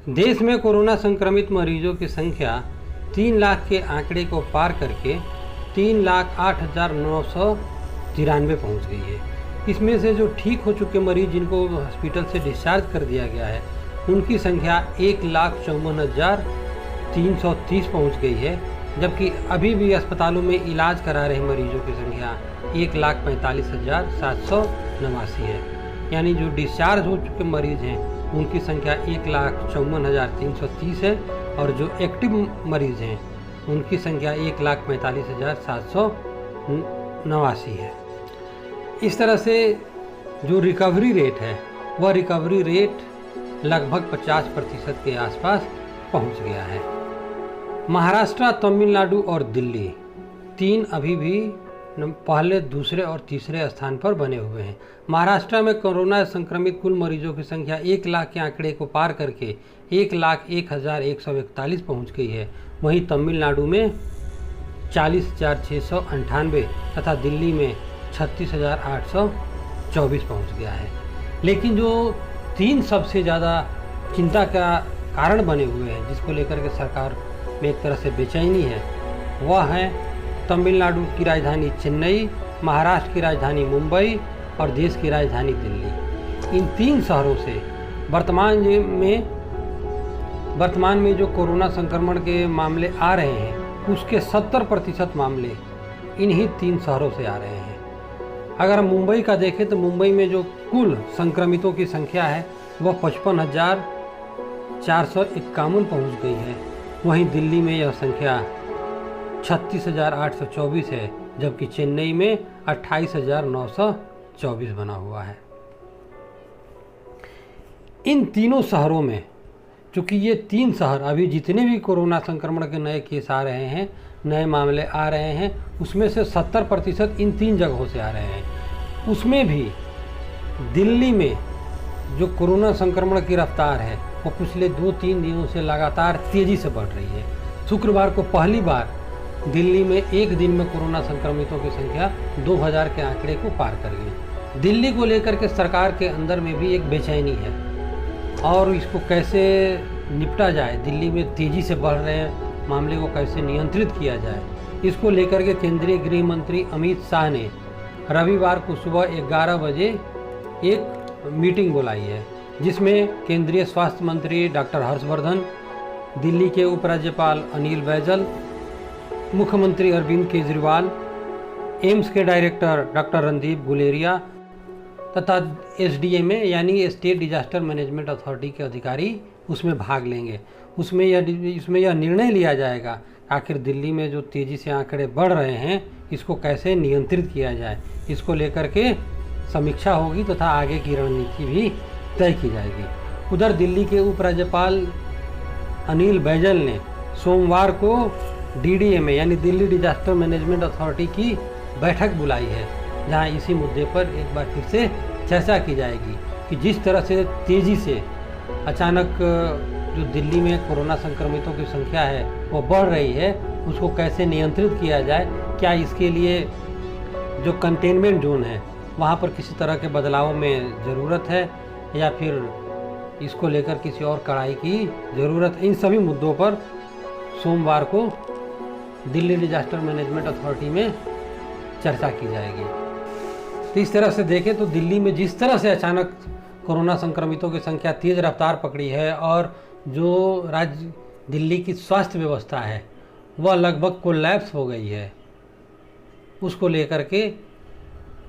देश में कोरोना संक्रमित मरीजों की संख्या 3 लाख के आंकड़े को पार करके 3,08,993 पहुंच गई है। इसमें से जो ठीक हो चुके मरीज जिनको हॉस्पिटल से डिस्चार्ज कर दिया गया है उनकी संख्या 1,54,330 पहुंच गई है, जबकि अभी भी अस्पतालों में इलाज करा रहे मरीजों की संख्या 1,45,789 है। यानी जो डिस्चार्ज हो चुके मरीज हैं उनकी संख्या 1,54,330 है और जो एक्टिव मरीज हैं उनकी संख्या 1,45,789 है। इस तरह से जो रिकवरी रेट है वह रिकवरी रेट लगभग 50% के आसपास पहुंच गया है। महाराष्ट्र, तमिलनाडु और दिल्ली तीन अभी भी पहले, दूसरे और तीसरे स्थान पर बने हुए हैं। महाराष्ट्र में कोरोना संक्रमित कुल मरीजों की संख्या 1 लाख के आंकड़े को पार करके 1,01,141 पहुंच गई है। वहीं तमिलनाडु में 40,698 तथा दिल्ली में 36,824 पहुंच गया है। लेकिन जो तीन सबसे ज़्यादा चिंता का कारण बने हुए हैं, जिसको लेकर के सरकार में एक तरह से बेचैनी है, वह है तमिलनाडु की राजधानी चेन्नई, महाराष्ट्र की राजधानी मुंबई और देश की राजधानी दिल्ली। इन तीन शहरों से वर्तमान में जो कोरोना संक्रमण के मामले आ रहे हैं उसके 70% मामले इन्हीं तीन शहरों से आ रहे हैं। अगर हम मुंबई का देखें तो मुंबई में जो कुल संक्रमितों की संख्या है वह 55,451 पहुंच गई है। वहीं दिल्ली में यह संख्या 36,824 है, जबकि चेन्नई में 28,924 बना हुआ है। इन तीनों शहरों में, चूँकि ये तीन शहर अभी जितने भी कोरोना संक्रमण के नए केस आ रहे हैं, नए मामले आ रहे हैं, उसमें से 70% इन तीन जगहों से आ रहे हैं। उसमें भी दिल्ली में जो कोरोना संक्रमण की रफ्तार है वो पिछले 2-3 दिनों से लगातार तेज़ी से बढ़ रही है। शुक्रवार को पहली बार दिल्ली में एक दिन में कोरोना संक्रमितों की संख्या 2,000 के आंकड़े को पार कर गई। दिल्ली को लेकर के सरकार के अंदर में भी एक बेचैनी है और इसको कैसे निपटा जाए, दिल्ली में तेज़ी से बढ़ रहे मामले को कैसे नियंत्रित किया जाए, इसको लेकर के केंद्रीय गृह मंत्री अमित शाह ने रविवार को सुबह 11 बजे एक मीटिंग बुलाई है, जिसमें केंद्रीय स्वास्थ्य मंत्री डॉक्टर हर्षवर्धन, दिल्ली के उपराज्यपाल अनिल बैजल, मुख्यमंत्री अरविंद केजरीवाल, एम्स के डायरेक्टर डॉक्टर रणदीप गुलेरिया तथा SDMA यानी स्टेट डिजास्टर मैनेजमेंट अथॉरिटी के अधिकारी उसमें भाग लेंगे। इसमें यह निर्णय लिया जाएगा आखिर दिल्ली में जो तेज़ी से आंकड़े बढ़ रहे हैं इसको कैसे नियंत्रित किया जाए। इसको लेकर के समीक्षा होगी तथा आगे की रणनीति भी तय की जाएगी। उधर दिल्ली के उपराज्यपाल अनिल बैजल ने सोमवार को DDMA यानी दिल्ली डिजास्टर मैनेजमेंट अथॉरिटी की बैठक बुलाई है, जहां इसी मुद्दे पर एक बार फिर से चर्चा की जाएगी कि जिस तरह से तेज़ी से अचानक जो दिल्ली में कोरोना संक्रमितों की संख्या है वो बढ़ रही है उसको कैसे नियंत्रित किया जाए। क्या इसके लिए जो कंटेनमेंट जोन है वहाँ पर किसी तरह के बदलाव में ज़रूरत है या फिर इसको लेकर किसी और कड़ाई की ज़रूरत। इन सभी मुद्दों पर सोमवार को दिल्ली डिजास्टर मैनेजमेंट अथॉरिटी में चर्चा की जाएगी। तो इस तरह से देखें तो दिल्ली में जिस तरह से अचानक कोरोना संक्रमितों की संख्या तेज़ रफ्तार पकड़ी है और जो राज्य दिल्ली की स्वास्थ्य व्यवस्था है वह लगभग कोलैप्स हो गई है, उसको लेकर के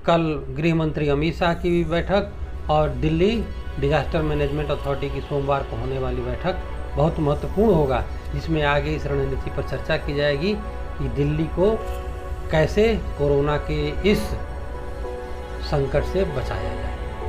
कल गृह मंत्री अमित शाह की भी बैठक और दिल्ली डिजास्टर मैनेजमेंट अथॉरिटी की सोमवार को होने वाली बैठक बहुत महत्वपूर्ण होगा, जिसमें आगे इस रणनीति पर चर्चा की जाएगी कि दिल्ली को कैसे कोरोना के इस संकट से बचाया जाए।